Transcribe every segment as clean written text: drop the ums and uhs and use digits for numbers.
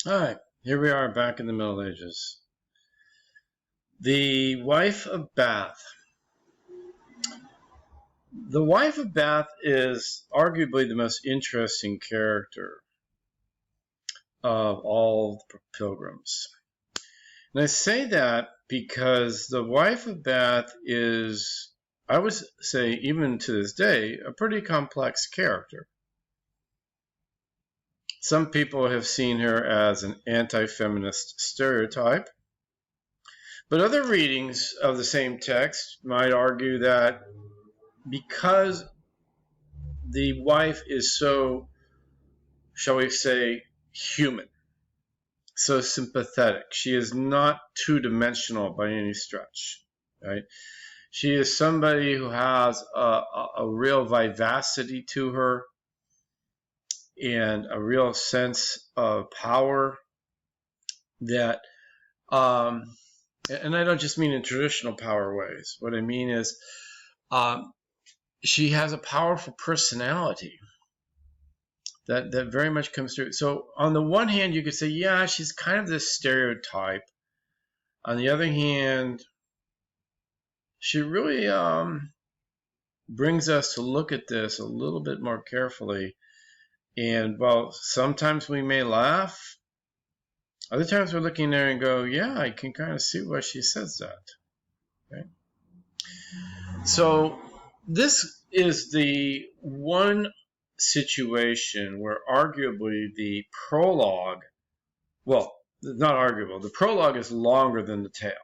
Alright, here we are back in the Middle Ages. The Wife of Bath. The Wife of Bath is arguably the most interesting character of all the pilgrims. And I say that because the Wife of Bath is, I would say, even to this day, a pretty complex character. Some people have seen her as an anti-feminist stereotype. But other readings of the same text might argue that because the wife is so, shall we say, human, so sympathetic, she is not two-dimensional by any stretch, right? She is somebody who has a real vivacity to her and a real sense of power that, and I don't just mean in traditional power ways. What I mean is she has a powerful personality that very much comes through. So on the one hand, you could say, yeah, she's kind of this stereotype. On the other hand, she really brings us to look at this a little bit more carefully. And while sometimes we may laugh, other times we're looking there and go, yeah, I can kind of see why she says that. Okay? So this is the one situation where arguably the prologue, well, not arguable, the prologue is longer than the tale.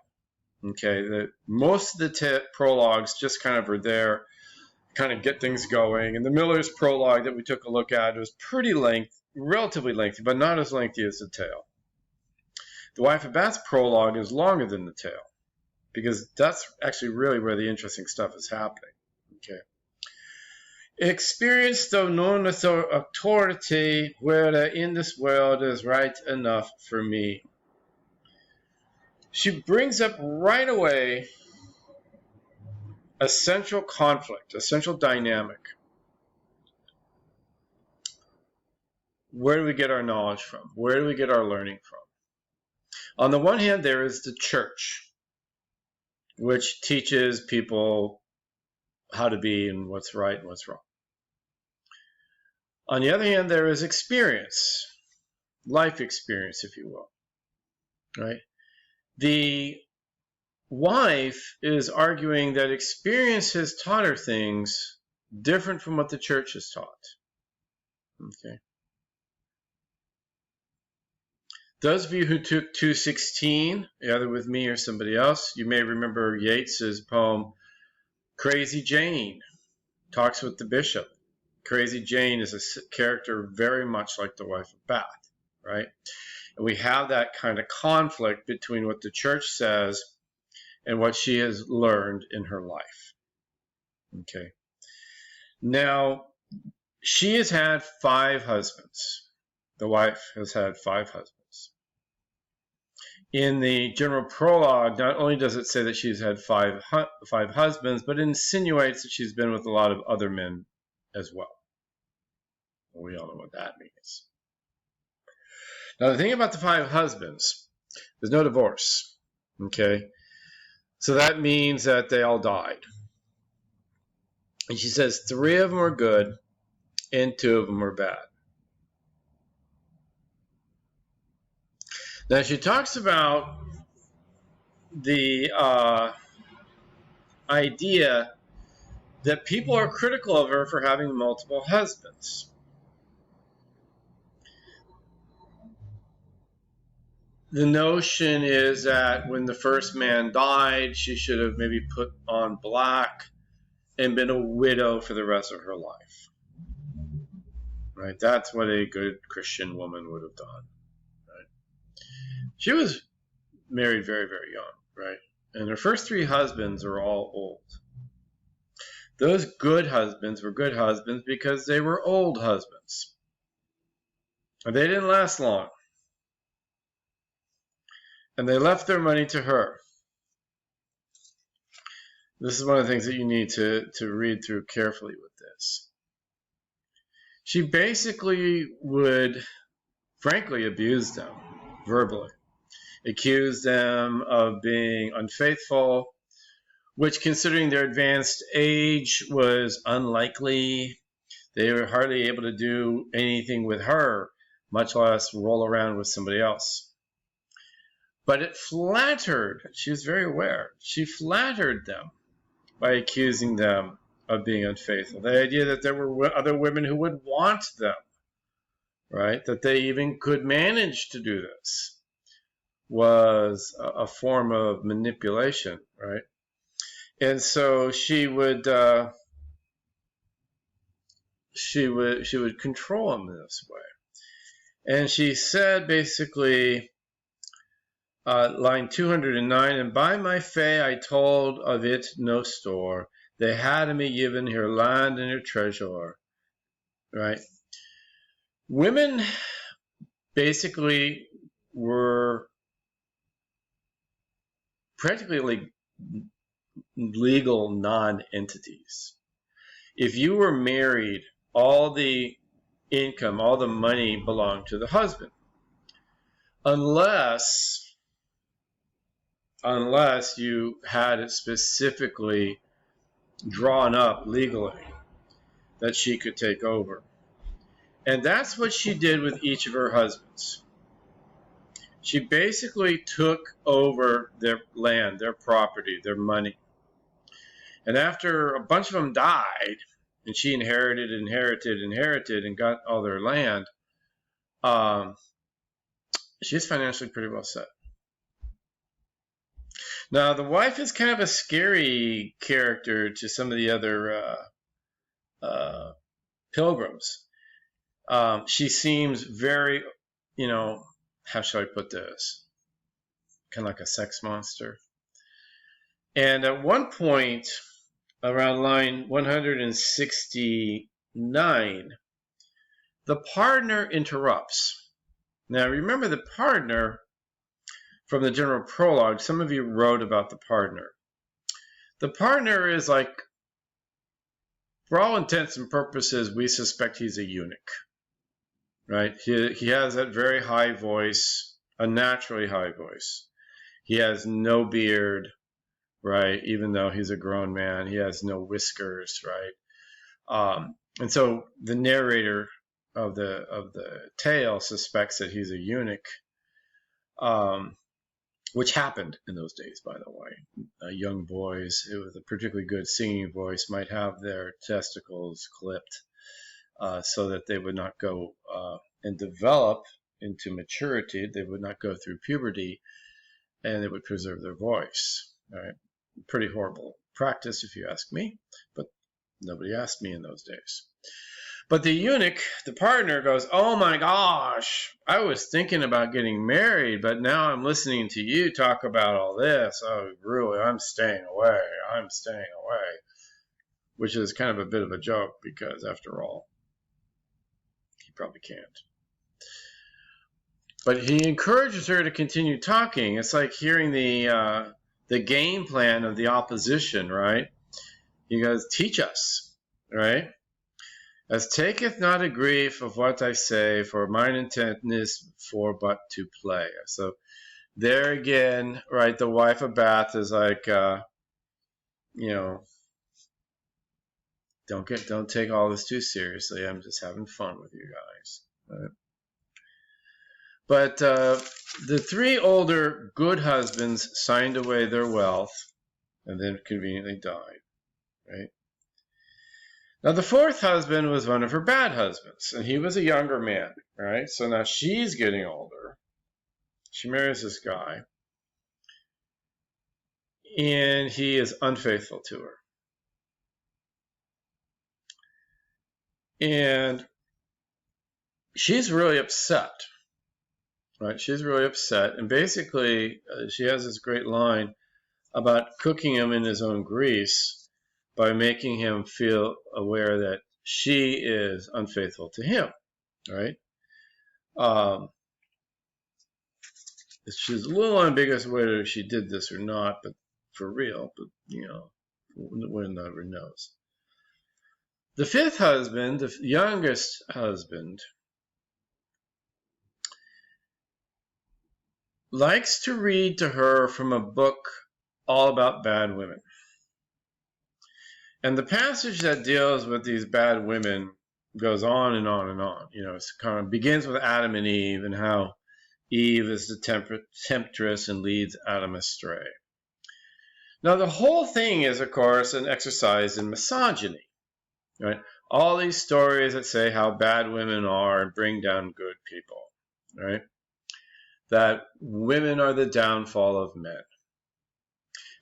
Okay, most of the prologues just kind of are there, kind of get things going. And the Miller's prologue that we took a look at was pretty relatively lengthy, but not as lengthy as the tale. The Wife of Bath's prologue is longer than the tale, because that's actually really where the interesting stuff is happening. Okay. Experience though non authority, whether in this world is right enough for me. She brings up right away a central conflict, a central dynamic. Where do we get our knowledge from? Where do we get our learning from? On the one hand, there is the church, which teaches people how to be and what's right and what's wrong. On the other hand, there is experience, life experience, if you will, right? The wife is arguing that experience has taught her things different from what the church has taught. Okay. Those of you who took 216, either with me or somebody else, you may remember Yeats's poem, Crazy Jane, talks with the bishop. Crazy Jane is a character very much like the Wife of Bath, right? And we have that kind of conflict between what the church says and what she has learned in her life. Okay. Now, she has had 5 husbands. The wife has had 5 husbands. In the general prologue, not only does it say that she's had 5 husbands, but it insinuates that she's been with a lot of other men as well. We all know what that means. Now, the thing about the 5 husbands, there's no divorce. Okay? So that means that they all died. And she says 3 of them are good and 2 of them are bad. Now, she talks about the idea that people are critical of her for having multiple husbands. The notion is that when the first man died, she should have maybe put on black and been a widow for the rest of her life. Right? That's what a good Christian woman would have done. Right? She was married very, very young, right? And her first 3 husbands are all old. Those good husbands were good husbands because they were old husbands. And they didn't last long. And they left their money to her. This is one of the things that you need to read through carefully with this. She basically would, frankly, abuse them. verbally. Accused them of being unfaithful, which, considering their advanced age, was unlikely. They were hardly able to do anything with her, much less roll around with somebody else. But it flattered, she was very aware, she flattered them by accusing them of being unfaithful. The idea that there were other women who would want them, right? That they even could manage to do this was a form of manipulation, right? And so she would control them in this way. And she said basically, line 209, and by my fay I told of it no store. They had me given her land and her treasure, right? Women basically were practically legal non-entities. If you were married, all the income, all the money belonged to the husband, unless you had it specifically drawn up legally that she could take over. And that's what she did with each of her husbands. She basically took over their land, their property, their money. And after a bunch of them died, and she inherited, and got all their land, she's financially pretty well set. Now, the wife is kind of a scary character to some of the other pilgrims. She seems very, how shall I put this? Kind of like a sex monster. And at one point, around line 169, the partner interrupts. Now, remember the partner from the general prologue. Some of you wrote about the partner. The partner is like, for all intents and purposes, we suspect he's a eunuch, right? He has that very high voice, a naturally high voice. He has no beard, right? Even though he's a grown man, he has no whiskers, right? And so the narrator of the tale suspects that he's a eunuch, which happened in those days, by the way. Young boys with a particularly good singing voice might have their testicles clipped so that they would not go and develop into maturity. They would not go through puberty, and they would preserve their voice. All right, pretty horrible practice, if you ask me, but nobody asked me in those days. But the eunuch, the partner, goes, "Oh my gosh, I was thinking about getting married, but now I'm listening to you talk about all this. Oh, really, I'm staying away. Which is kind of a bit of a joke because, after all, he probably can't. But he encourages her to continue talking. It's like hearing the game plan of the opposition, right? He goes, "Teach us," right? "As taketh not a grief of what I say, for mine intent is for but to play." So there again, right, the wife of Bath is like, don't take all this too seriously. I'm just having fun with you guys. Right? But the three older good husbands signed away their wealth and then conveniently died, right? Now, the fourth husband was one of her bad husbands, and he was a younger man, right? So now she's getting older. She marries this guy, and he is unfaithful to her. And she's really upset, right? She's really upset, and basically she has this great line about cooking him in his own grease by making him feel aware that she is unfaithful to him, right? She's a little ambiguous whether she did this or not, but for real, but one never knows. The fifth husband, the youngest husband, likes to read to her from a book all about bad women. And the passage that deals with these bad women goes on and on and on. You know, it kind of begins with Adam and Eve and how Eve is the temptress and leads Adam astray. Now, the whole thing is, of course, an exercise in misogyny, right? All these stories that say how bad women are and bring down good people, right? That women are the downfall of men.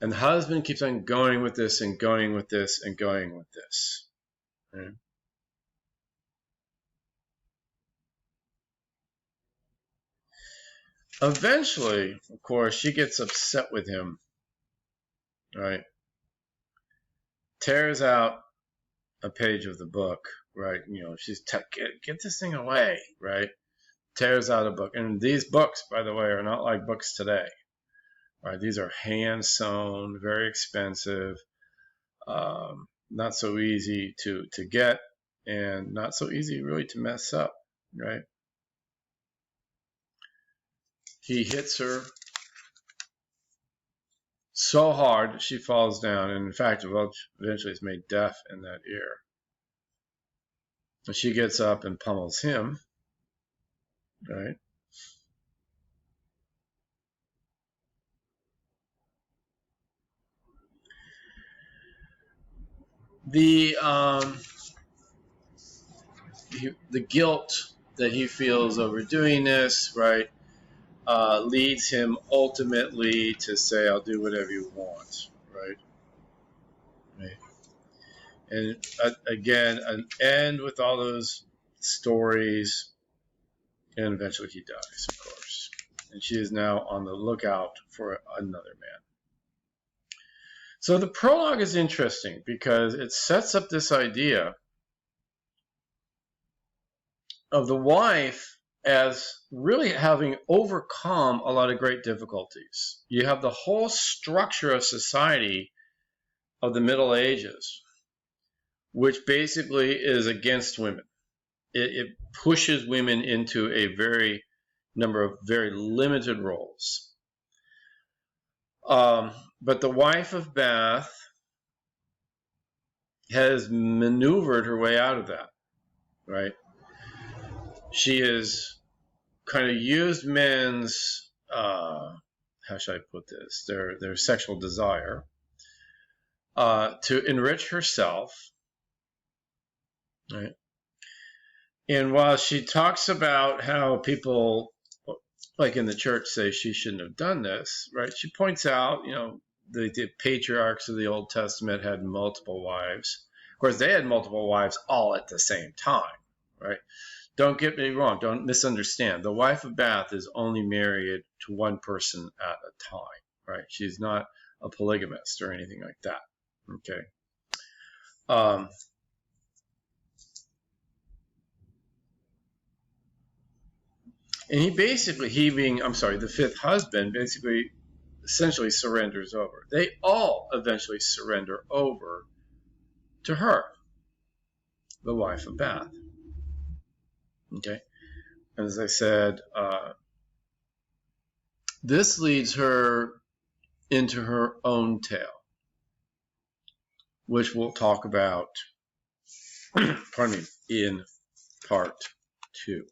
And the husband keeps on going with this and going with this and going with this, right? Eventually, of course, she gets upset with him, right? Tears out a page of the book, right? You know, she's get this thing away, right? Tears out a book. And these books, by the way, are not like books today, right? These are hand sewn, very expensive, not so easy to get, and not so easy really to mess up, right? He hits her so hard that she falls down, and in fact, eventually is made deaf in that ear. And she gets up and pummels him, right? The guilt that he feels over doing this, right, leads him ultimately to say, "I'll do whatever you want," right? Right. And again, an end with all those stories, and eventually he dies, of course. And she is now on the lookout for another man. So the prologue is interesting because it sets up this idea of the wife as really having overcome a lot of great difficulties. You have the whole structure of society of the Middle Ages, which basically is against women. It pushes women into a very number of very limited roles. But the wife of Bath has maneuvered her way out of that, right? She has kind of used men's, how should I put this, their sexual desire to enrich herself, right? And while she talks about how people, like in the church, say she shouldn't have done this, right? She points out, you know, the patriarchs of the Old Testament had multiple wives. Of course, they had multiple wives all at the same time, right? Don't get me wrong. Don't misunderstand. The wife of Bath is only married to one person at a time, right? She's not a polygamist or anything like that, okay? And the fifth husband, basically, essentially surrenders over. They all eventually surrender over to her, the wife of Bath. Okay? And as I said, this leads her into her own tale, which we'll talk about, in part 2.